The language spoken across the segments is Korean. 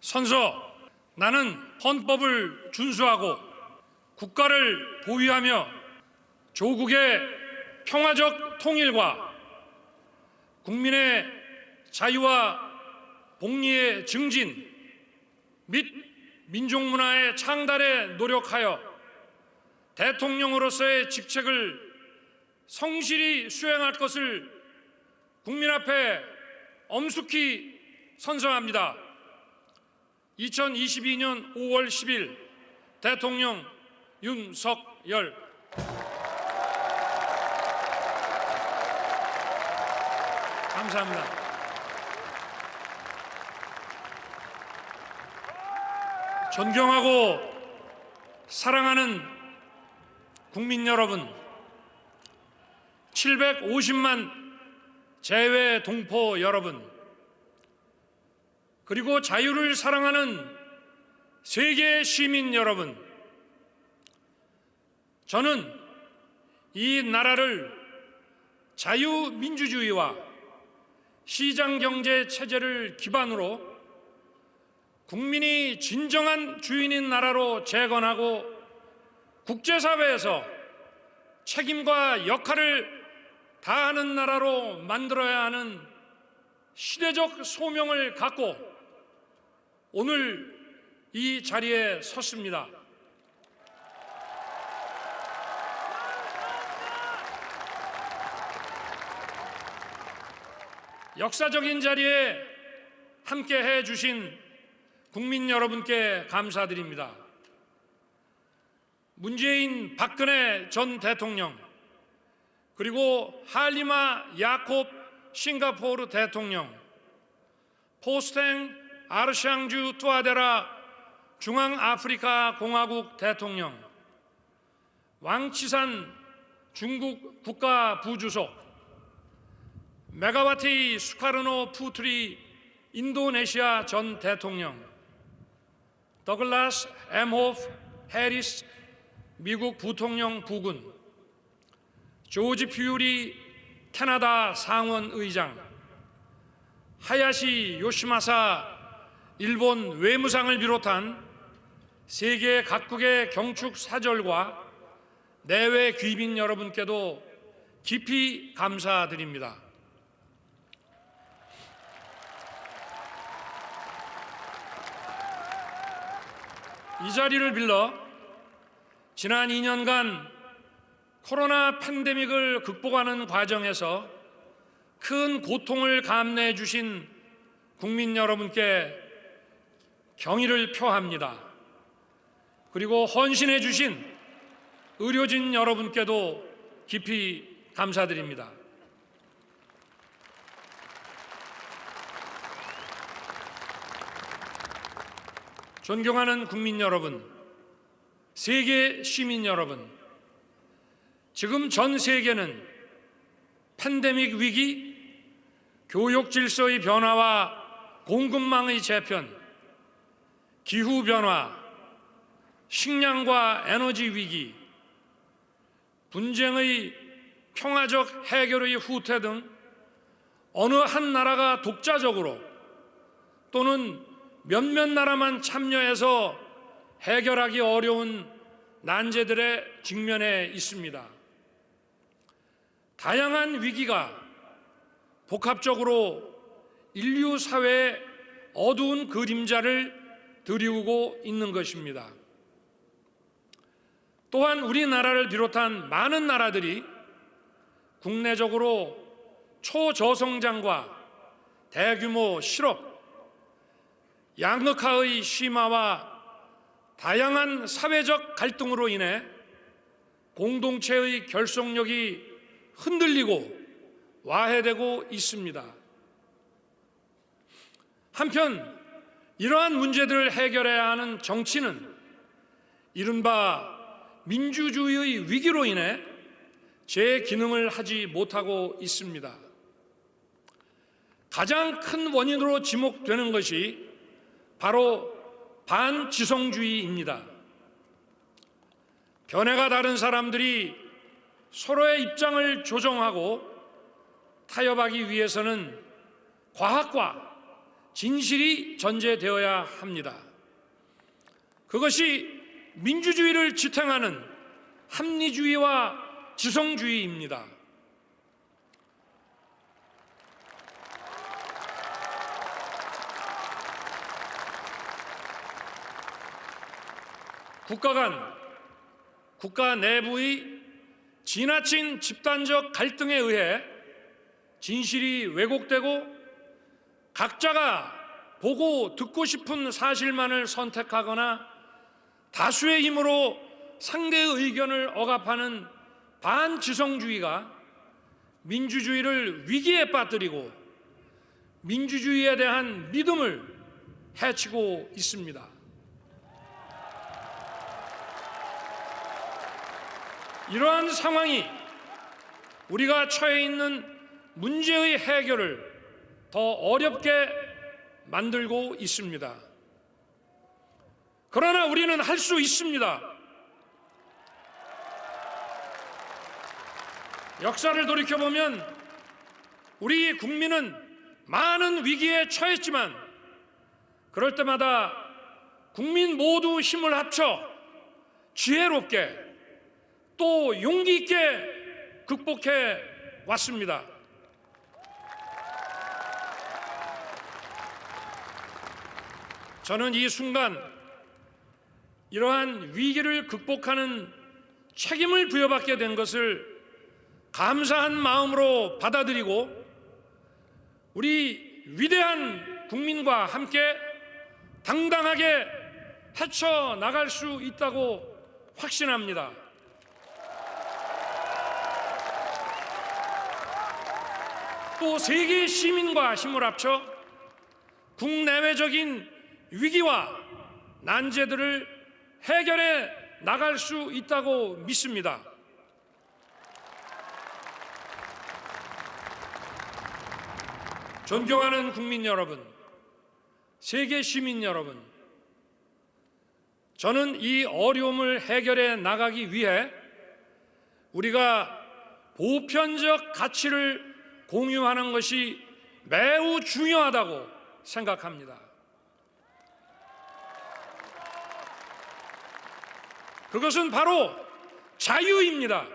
선서, 나는 헌법을 준수하고 국가를 보위하며 조국의 평화적 통일과 국민의 자유와 복리의 증진 및 민족문화의 창달에 노력하여 대통령으로서의 직책을 성실히 수행할 것을 국민 앞에 엄숙히 선서합니다. 2022년 5월 10일 대통령 윤석열. 감사합니다. 존경하고 사랑하는 국민 여러분, 750만 재외 동포 여러분, 그리고 자유를 사랑하는 세계 시민 여러분, 저는 이 나라를 자유민주주의와 시장경제 체제를 기반으로 국민이 진정한 주인인 나라로 재건하고 국제사회에서 책임과 역할을 다하는 나라로 만들어야 하는 시대적 소명을 갖고 오늘 이 자리에 섰습니다. 역사적인 자리에 함께해 주신 국민 여러분께 감사드립니다. 문재인 박근혜 전 대통령, 그리고 할리마 야콥 싱가포르 대통령, 포스탱 아르샹주 투아데라 중앙아프리카 공화국 대통령, 왕치산 중국 국가부주석, 메가와티 수카르노 푸트리 인도네시아 전 대통령, 더글라스 엠호프 해리스 미국 부통령 부군, 조지 퓨리 캐나다 상원의장, 하야시 요시마사 일본 외무상을 비롯한 세계 각국의 경축 사절과 내외 귀빈 여러분께도 깊이 감사드립니다. 이 자리를 빌러 지난 2년간 코로나 팬데믹을 극복하는 과정에서 큰 고통을 감내해 주신 국민 여러분께 경의를 표합니다. 그리고 헌신해 주신 의료진 여러분께도 깊이 감사드립니다. 존경하는 국민 여러분, 세계 시민 여러분, 지금 전 세계는 팬데믹 위기, 교육 질서의 변화와 공급망의 재편, 기후변화, 식량과 에너지 위기, 분쟁의 평화적 해결의 후퇴 등 어느 한 나라가 독자적으로 또는 몇몇 나라만 참여해서 해결하기 어려운 난제들에 직면해 있습니다. 다양한 위기가 복합적으로 인류 사회의 어두운 그림자를 드리우고 있는 것입니다. 또한 우리나라를 비롯한 많은 나라들이 국내적으로 초저성장과 대규모 실업, 양극화의 심화와 다양한 사회적 갈등으로 인해 공동체의 결속력이 흔들리고 와해되고 있습니다. 한편 이러한 문제들을 해결해야 하는 정치는 이른바 민주주의의 위기로 인해 제 기능을 하지 못하고 있습니다. 가장 큰 원인으로 지목되는 것이 바로 반지성주의입니다. 견해가 다른 사람들이 서로의 입장을 조정하고 타협하기 위해서는 과학과 진실이 전제되어야 합니다. 그것이 민주주의를 지탱하는 합리주의와 지성주의입니다. 국가 내부의 지나친 집단적 갈등에 의해 진실이 왜곡되고 각자가 보고 듣고 싶은 사실만을 선택하거나 다수의 힘으로 상대의 의견을 억압하는 반지성주의가 민주주의를 위기에 빠뜨리고 민주주의에 대한 믿음을 해치고 있습니다. 이러한 상황이 우리가 처해 있는 문제의 해결을 더 어렵게 만들고 있습니다. 그러나 우리는 할 수 있습니다. 역사를 돌이켜보면 우리 국민은 많은 위기에 처했지만 그럴 때마다 국민 모두 힘을 합쳐 지혜롭게 또 용기 있게 극복해 왔습니다. 저는 이 순간 이러한 위기를 극복하는 책임을 부여받게 된 것을 감사한 마음으로 받아들이고 우리 위대한 국민과 함께 당당하게 헤쳐나갈 수 있다고 확신합니다. 또 세계 시민과 힘을 합쳐 국내외적인 위기와 난제들을 해결해 나갈 수 있다고 믿습니다. 존경하는 국민 여러분, 세계 시민 여러분, 저는 이 어려움을 해결해 나가기 위해 우리가 보편적 가치를 공유하는 것이 매우 중요하다고 생각합니다. 그것은 바로 자유입니다.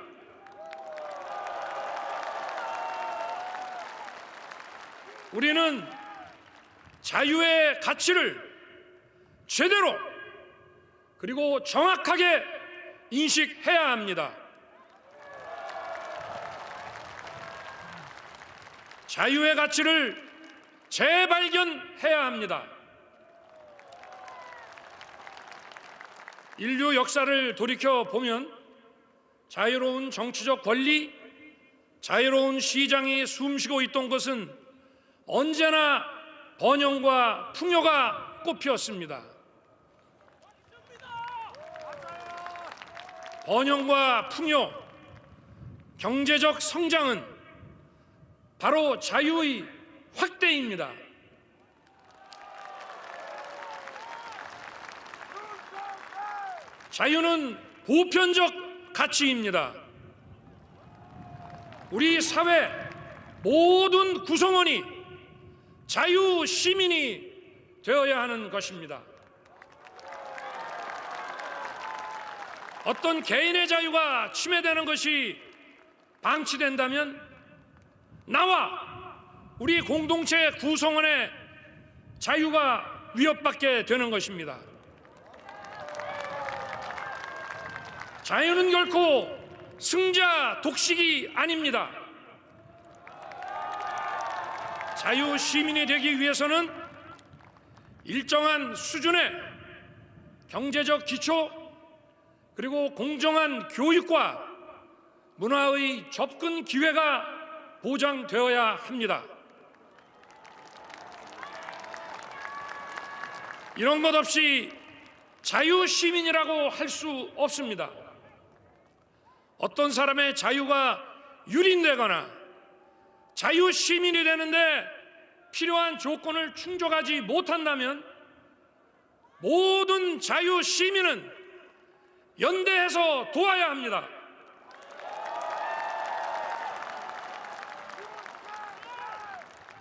우리는 자유의 가치를 제대로 그리고 정확하게 인식해야 합니다. 자유의 가치를 재발견해야 합니다. 인류 역사를 돌이켜보면 자유로운 정치적 권리, 자유로운 시장이 숨쉬고 있던 것은 언제나 번영과 풍요가 꽃피었습니다. 번영과 풍요, 경제적 성장은 바로 자유의 확대입니다. 자유는 보편적 가치입니다. 우리 사회 모든 구성원이 자유 시민이 되어야 하는 것입니다. 어떤 개인의 자유가 침해되는 것이 방치된다면 나와 우리 공동체 구성원의 자유가 위협받게 되는 것입니다. 자유는 결코 승자 독식이 아닙니다. 자유 시민이 되기 위해서는 일정한 수준의 경제적 기초 그리고 공정한 교육과 문화의 접근 기회가 보장되어야 합니다. 이런 것 없이 자유 시민이라고 할 수 없습니다. 어떤 사람의 자유가 유린되거나 자유 시민이 되는데 필요한 조건을 충족하지 못한다면 모든 자유 시민은 연대해서 도와야 합니다.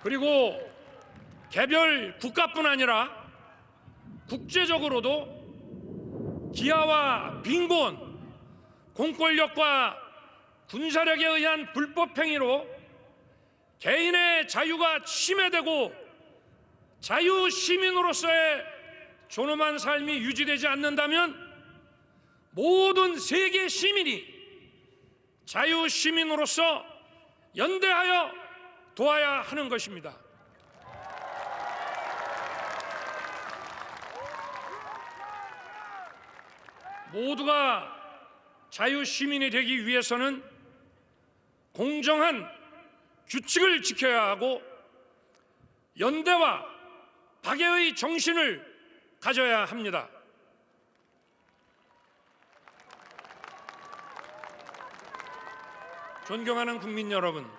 그리고 개별 국가뿐 아니라 국제적으로도 기아와 빈곤, 공권력과 군사력에 의한 불법 행위로 개인의 자유가 침해되고 자유시민으로서의 존엄한 삶이 유지되지 않는다면 모든 세계 시민이 자유시민으로서 연대하여 도와야 하는 것입니다. 모두가 자유시민이 되기 위해서는 공정한 규칙을 지켜야 하고 연대와 박애의 정신을 가져야 합니다. 존경하는 국민 여러분,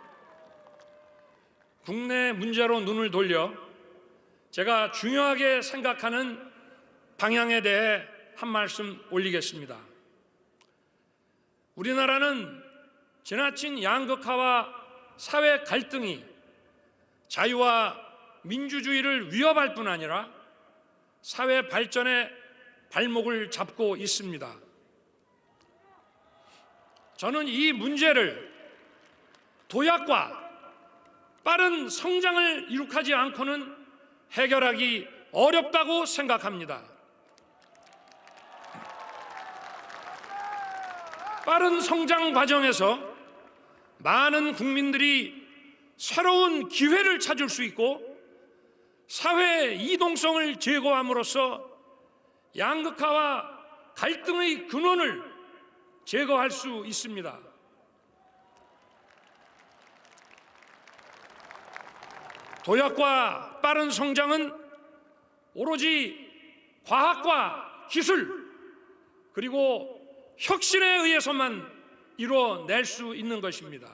국내 문제로 눈을 돌려 제가 중요하게 생각하는 방향에 대해 한 말씀 올리겠습니다. 우리나라는 지나친 양극화와 사회 갈등이 자유와 민주주의를 위협할 뿐 아니라 사회 발전의 발목을 잡고 있습니다. 저는 이 문제를 도약과 빠른 성장을 이룩하지 않고는 해결하기 어렵다고 생각합니다. 빠른 성장 과정에서 많은 국민들이 새로운 기회를 찾을 수 있고 사회 이동성을 제거함으로써 양극화와 갈등의 근원을 제거할 수 있습니다. 도약과 빠른 성장은 오로지 과학과 기술 그리고 혁신에 의해서만 이루어낼 수 있는 것입니다.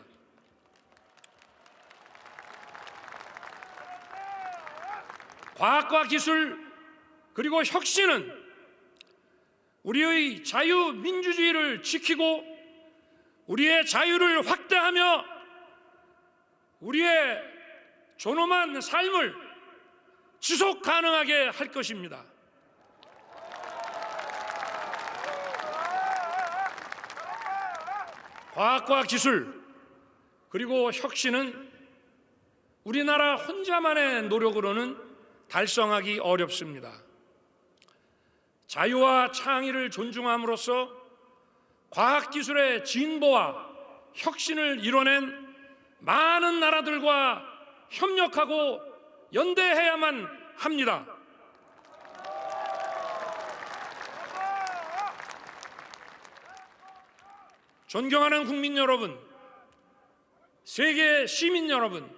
과학과 기술 그리고 혁신은 우리의 자유민주주의를 지키고 우리의 자유를 확대하며 우리의 존엄한 삶을 지속 가능하게 할 것입니다. 과학과 기술 그리고 혁신은 우리나라 혼자만의 노력으로는 달성하기 어렵습니다. 자유와 창의를 존중함으로써 과학기술의 진보와 혁신을 이뤄낸 많은 나라들과 협력하고 연대해야만 합니다. 존경하는 국민 여러분, 세계 시민 여러분,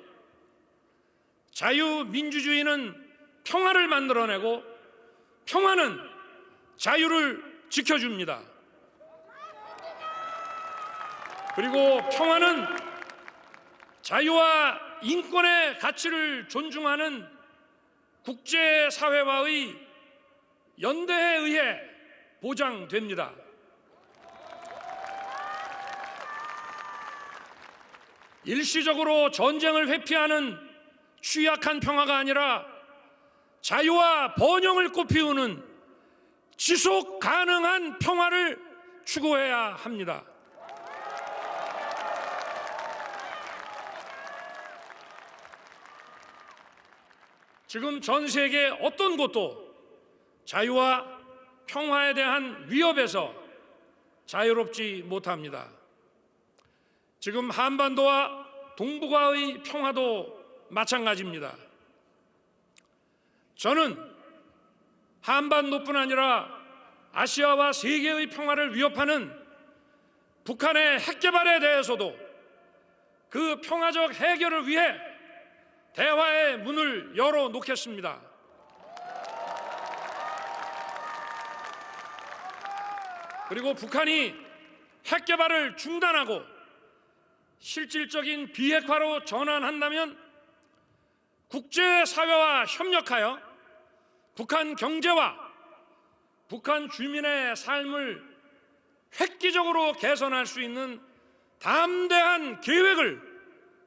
자유민주주의는 평화를 만들어내고 평화는 자유를 지켜줍니다. 그리고 평화는 자유와 인권의 가치를 존중하는 국제사회와의 연대에 의해 보장됩니다. 일시적으로 전쟁을 회피하는 취약한 평화가 아니라 자유와 번영을 꽃피우는 지속 가능한 평화를 추구해야 합니다. 지금 전 세계 어떤 곳도 자유와 평화에 대한 위협에서 자유롭지 못합니다. 지금 한반도와 동북아의 평화도 마찬가지입니다. 저는 한반도뿐 아니라 아시아와 세계의 평화를 위협하는 북한의 핵 개발에 대해서도 그 평화적 해결을 위해 대화의 문을 열어놓겠습니다. 그리고 북한이 핵 개발을 중단하고 실질적인 비핵화로 전환한다면 국제사회와 협력하여 북한 경제와 북한 주민의 삶을 획기적으로 개선할 수 있는 담대한 계획을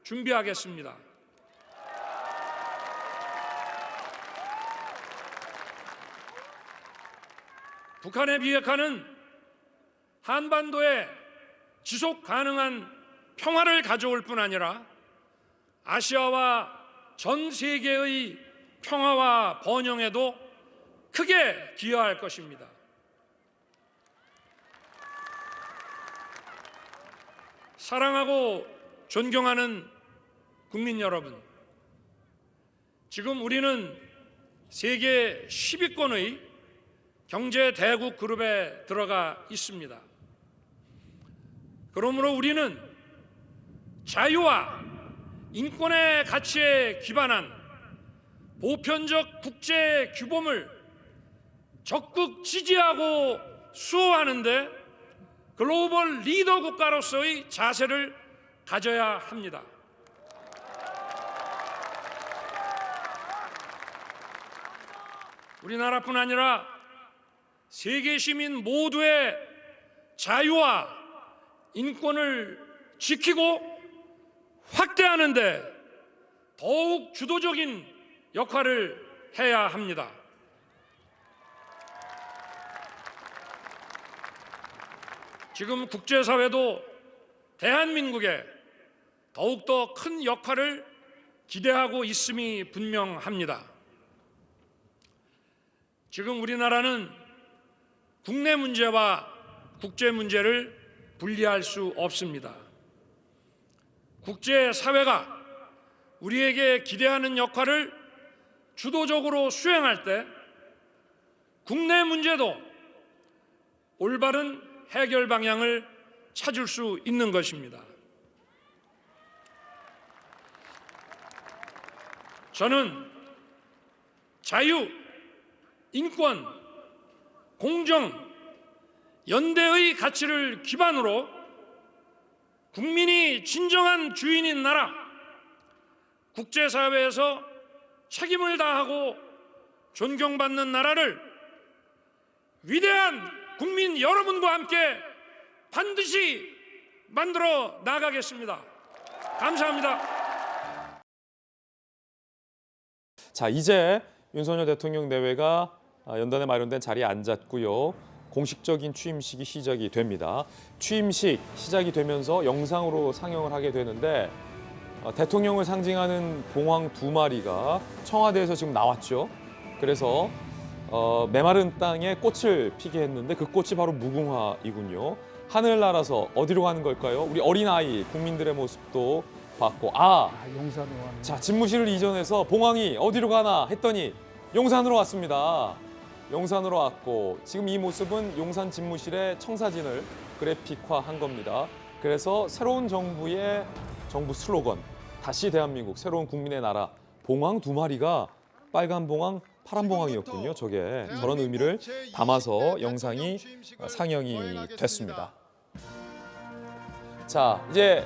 준비하겠습니다. 북한에 비핵화는 한반도에 지속 가능한 평화를 가져올 뿐 아니라 아시아와 전 세계의 평화와 번영에도 크게 기여할 것입니다. 사랑하고 존경하는 국민 여러분, 지금 우리는 세계 10위권의 경제 대국 그룹에 들어가 있습니다. 그러므로 우리는 자유와 인권의 가치에 기반한 보편적 국제 규범을 적극 지지하고 수호하는 데 글로벌 리더 국가로서의 자세를 가져야 합니다. 우리나라뿐 아니라 세계 시민 모두의 자유와 인권을 지키고 확대하는 데 더욱 주도적인 역할을 해야 합니다. 지금 국제사회도 대한민국에 더욱더 큰 역할을 기대하고 있음이 분명합니다. 지금 우리나라는 국내 문제와 국제 문제를 분리할 수 없습니다. 국제사회가 우리에게 기대하는 역할을 주도적으로 수행할 때 국내 문제도 올바른 해결 방향을 찾을 수 있는 것입니다. 저는 자유, 인권, 공정, 연대의 가치를 기반으로 국민이 진정한 주인인 나라, 국제사회에서 책임을 다하고 존경받는 나라를 위대한 국민 여러분과 함께 반드시 만들어 나가겠습니다. 감사합니다. 자, 이제 윤석열 대통령 내외가 연단에 마련된 자리에 앉았고요. 공식적인 취임식이 시작이 됩니다. 취임식 시작이 되면서 영상으로 상영을 하게 되는데 대통령을 상징하는 봉황 2마리가 청와대에서 지금 나왔죠. 그래서 메마른 땅에 꽃을 피게 했는데 그 꽃이 바로 무궁화이군요. 하늘 날아서 어디로 가는 걸까요? 우리 어린아이 국민들의 모습도 봤고 용산으로 가는. 자, 집무실을 이전해서 봉황이 어디로 가나 했더니 용산으로 왔습니다. 용산으로 왔고 지금 이 모습은 용산 집무실의 청사진을 그래픽화한 겁니다. 그래서 새로운 정부의 정부 슬로건 다시 대한민국 새로운 국민의 나라 봉황 2마리가 빨간 봉황 파란 봉황이었군요. 저게 저런 의미를 담아서 영상이 상영이 됐습니다. 자, 이제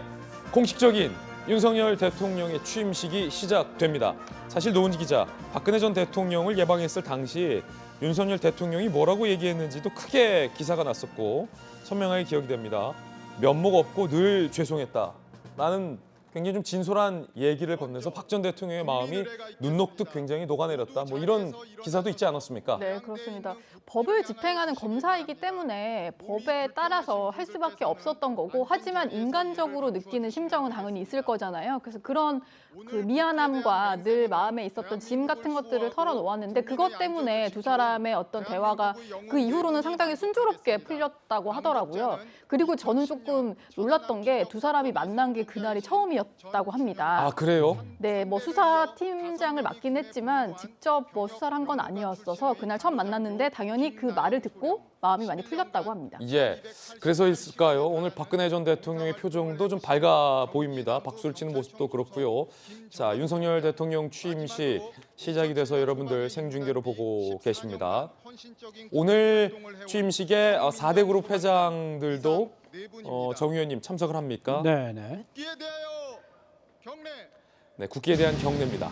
공식적인 윤석열 대통령의 취임식이 시작됩니다. 사실 노은지 기자, 박근혜 전 대통령을 예방했을 당시 윤석열 대통령이 뭐라고 얘기했는지도 크게 기사가 났었고 선명하게 기억이 됩니다. 면목 없고 늘 죄송했다. 나는 굉장히 좀 진솔한 얘기를 건네서 박 전 대통령의 마음이 눈 녹듯 굉장히 녹아내렸다. 뭐 이런 기사도 있지 않았습니까? 네, 그렇습니다. 법을 집행하는 검사이기 때문에 법에 따라서 할 수밖에 없었던 거고, 하지만 인간적으로 느끼는 심정은 당연히 있을 거잖아요. 그래서 그런 그 미안함과 늘 마음에 있었던 짐 같은 것들을 털어놓았는데, 그것 때문에 두 사람의 어떤 대화가 그 이후로는 상당히 순조롭게 풀렸다고 하더라고요. 그리고 저는 조금 놀랐던 게 두 사람이 만난 게 그날이 처음이었다고 합니다. 아, 그래요? 네, 뭐 수사팀장을 맡긴 했지만 직접 뭐 수사를 한 건 아니었어서 그날 처음 만났는데 당연히 그 말을 듣고 마음이 많이 풀렸다고 합니다. 예, 그래서일까요? 오늘 박근혜 전 대통령의 표정도 좀 밝아 보입니다. 박수를 치는 모습도 그렇고요. 자, 윤석열 대통령 취임식 시작이 돼서 여러분들 생중계로 보고 계십니다. 오늘 취임식에 4대 그룹 회장들도 정 의원님 참석을 합니까? 네네. 네, 국기에 대한 경례입니다.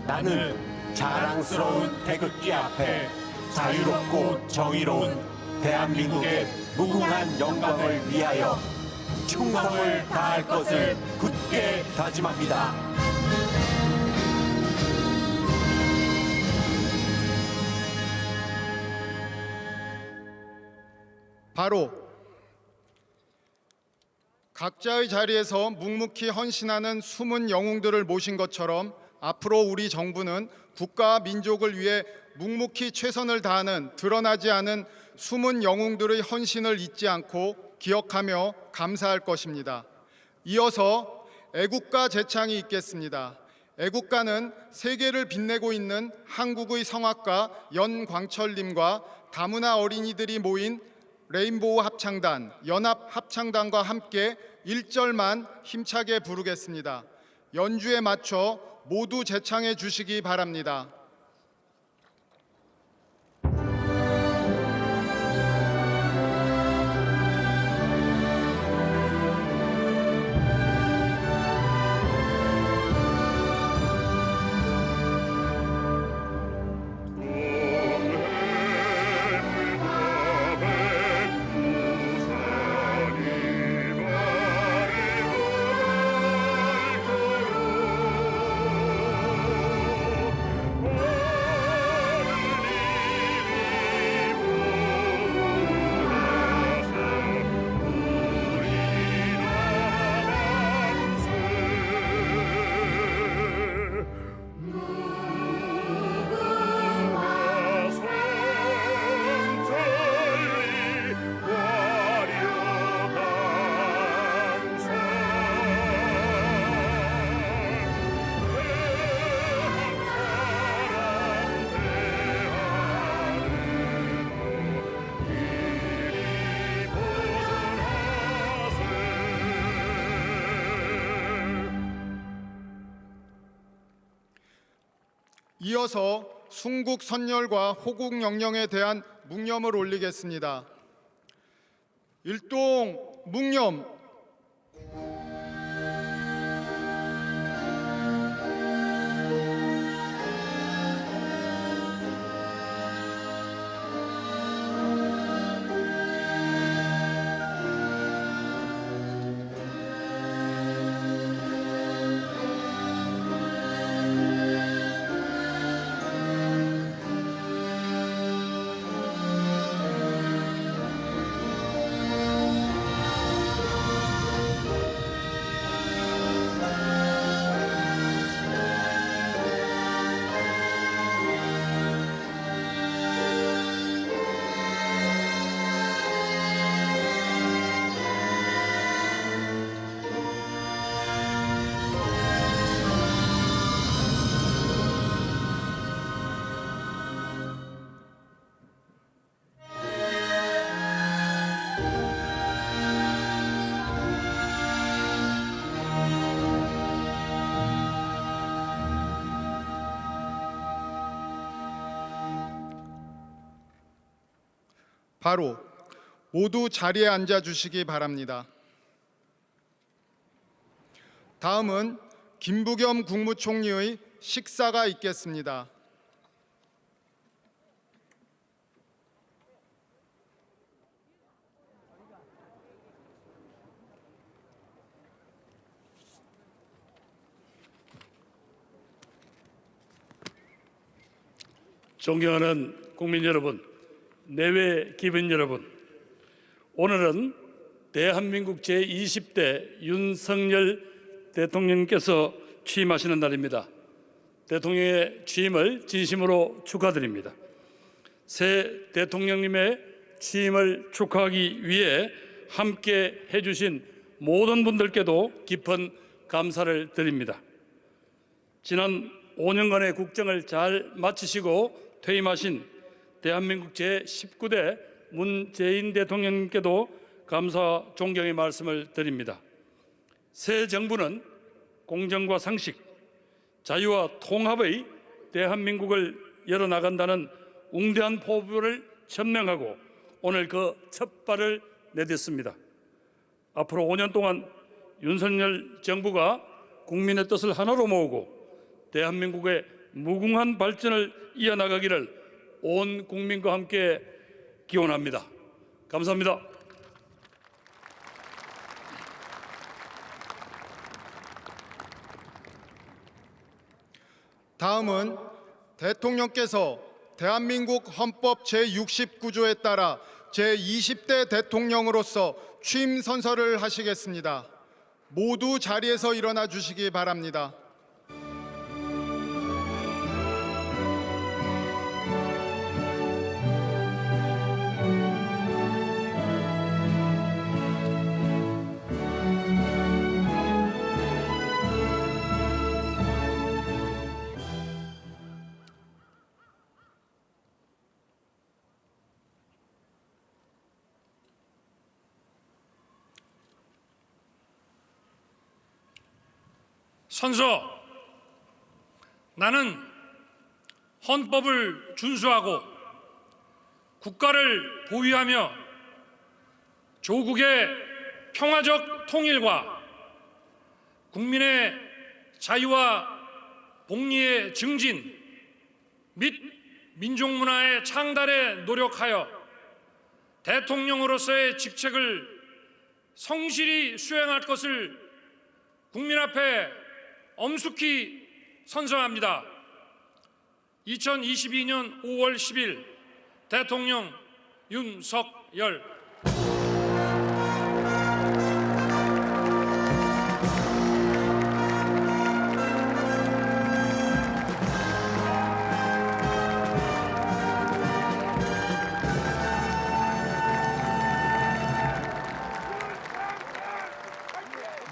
나는 자랑스러운 태극기 앞에 자유롭고 정의로운 대한민국의 무궁한 영광을 위하여 충성을 다할 것을 굳게 다짐합니다. 바로 각자의 자리에서 묵묵히 헌신하는 숨은 영웅들을 모신 것처럼 앞으로 우리 정부는 국가와 민족을 위해 묵묵히 최선을 다하는 드러나지 않은 숨은 영웅들의 헌신을 잊지 않고 기억하며 감사할 것입니다. 이어서 애국가 제창이 있겠습니다. 애국가는 세계를 빛내고 있는 한국의 성악가 연광철님과 다문화 어린이들이 모인 레인보우 합창단, 연합 합창단과 함께 1절만 힘차게 부르겠습니다. 연주에 맞춰 모두 제창해 주시기 바랍니다. 이어서 순국 선열과 호국 영령에 대한 묵념을 올리겠습니다. 일동 묵념. 바로 모두 자리에 앉아 주시기 바랍니다. 다음은 김부겸 국무총리의 식사가 있겠습니다. 존경하는 국민 여러분, 내외 기분 여러분, 오늘은 대한민국 제20대 윤석열 대통령께서 취임하시는 날입니다. 대통령의 취임을 진심으로 축하드립니다. 새 대통령님의 취임을 축하하기 위해 함께 해주신 모든 분들께도 깊은 감사를 드립니다. 지난 5년간의 국정을 잘 마치시고 퇴임하신 대한민국 제19대 문재인 대통령님께도 감사 존경의 말씀을 드립니다. 새 정부는 공정과 상식, 자유와 통합의 대한민국을 열어나간다는 웅대한 포부를 천명하고 오늘 그 첫 발을 내딛습니다. 앞으로 5년 동안 윤석열 정부가 국민의 뜻을 하나로 모으고 대한민국의 무궁한 발전을 이어나가기를 온 국민과 함께 기원합니다. 감사합니다. 다음은 대통령께서 대한민국 헌법 제69조에 따라 제20대 대통령으로서 취임 선서를 하시겠습니다. 모두 자리에서 일어나 주시기 바랍니다. 선서, 나는 헌법을 준수하고 국가를 보위하며 조국의 평화적 통일과 국민의 자유와 복리의 증진 및 민족문화의 창달에 노력하여 대통령으로서의 직책을 성실히 수행할 것을 국민 앞에 엄숙히 선서합니다. 2022년 5월 10일 대통령 윤석열.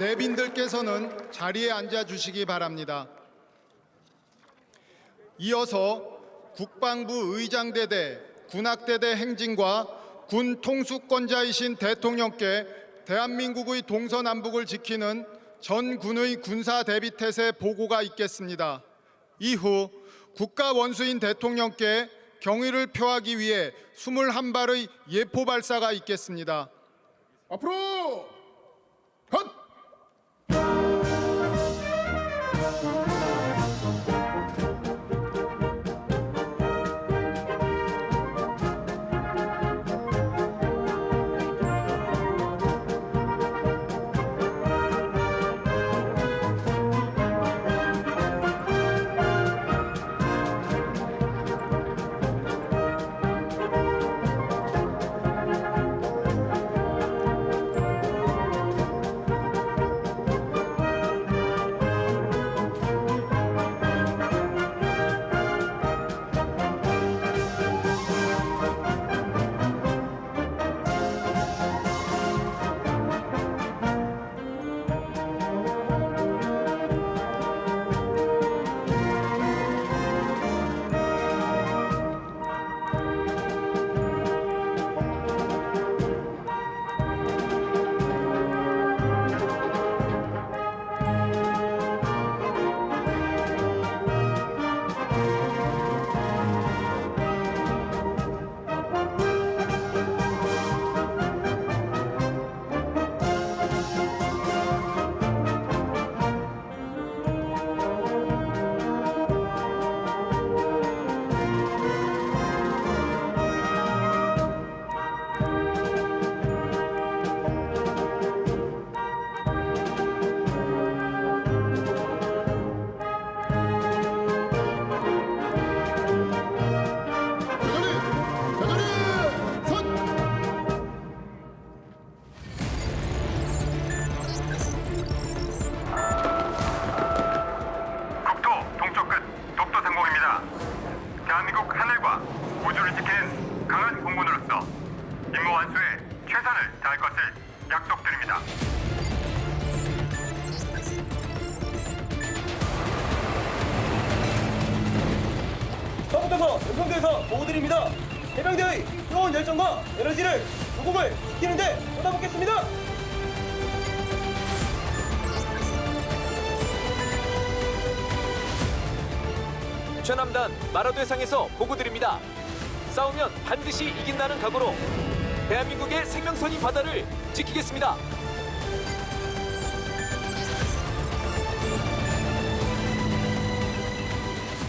내빈들께서는 자리에 앉아 주시기 바랍니다. 이어서 국방부 의장대대, 군악대대 행진과 군 통수권자이신 대통령께 대한민국의 동서남북을 지키는 전 군의 군사 대비태세 보고가 있겠습니다. 이후 국가 원수인 대통령께 경의를 표하기 위해 21발의 예포 발사가 있겠습니다. 앞으로 헛! 서부터서 연평도에서 보고드립니다. 해병대의 뜨거운 열정과 에너지를 조국을 지키는 데 쏟아붓겠습니다. 최남단 마라도해상에서 보고드립니다. 싸우면 반드시 이긴다는 각오로 대한민국의 생명선인 바다를 지키겠습니다.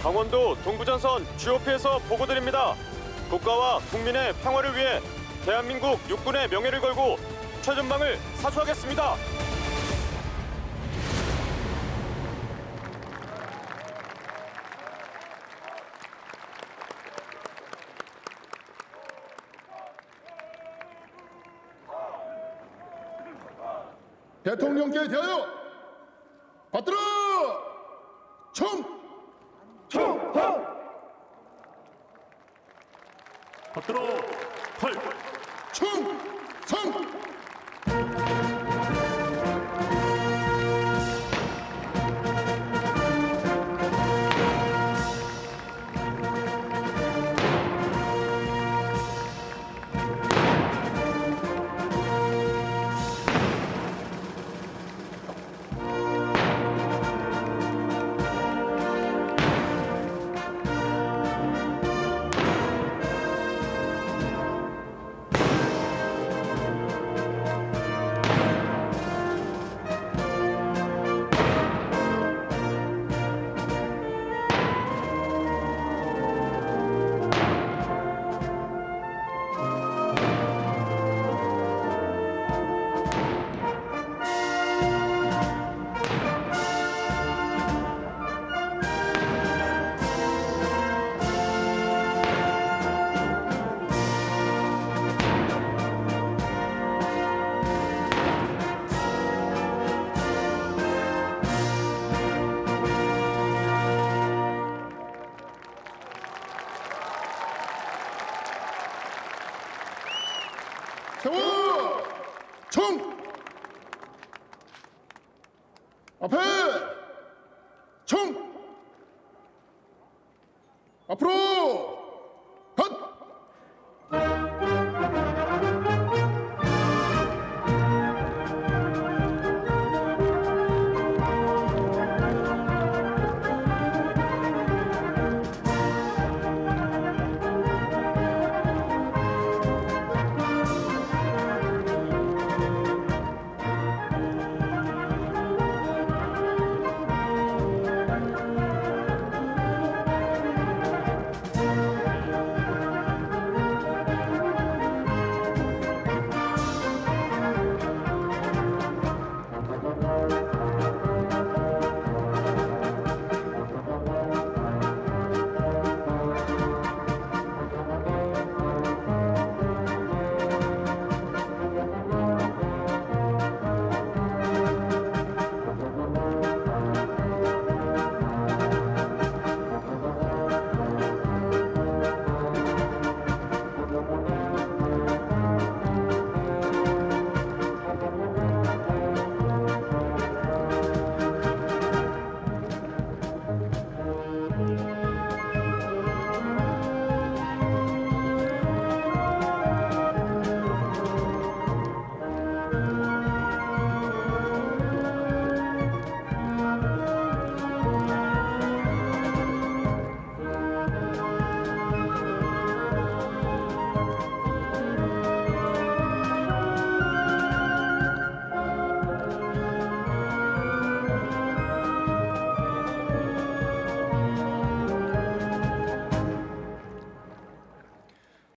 강원도 동부전선 GOP에서 보고드립니다. 국가와 국민의 평화를 위해 대한민국 육군의 명예를 걸고 최전방을 사수하겠습니다. 대통령께 대하여 받들어 청! 받들어 헐. 충성! 세워! 청! 앞에! 청! 앞으로!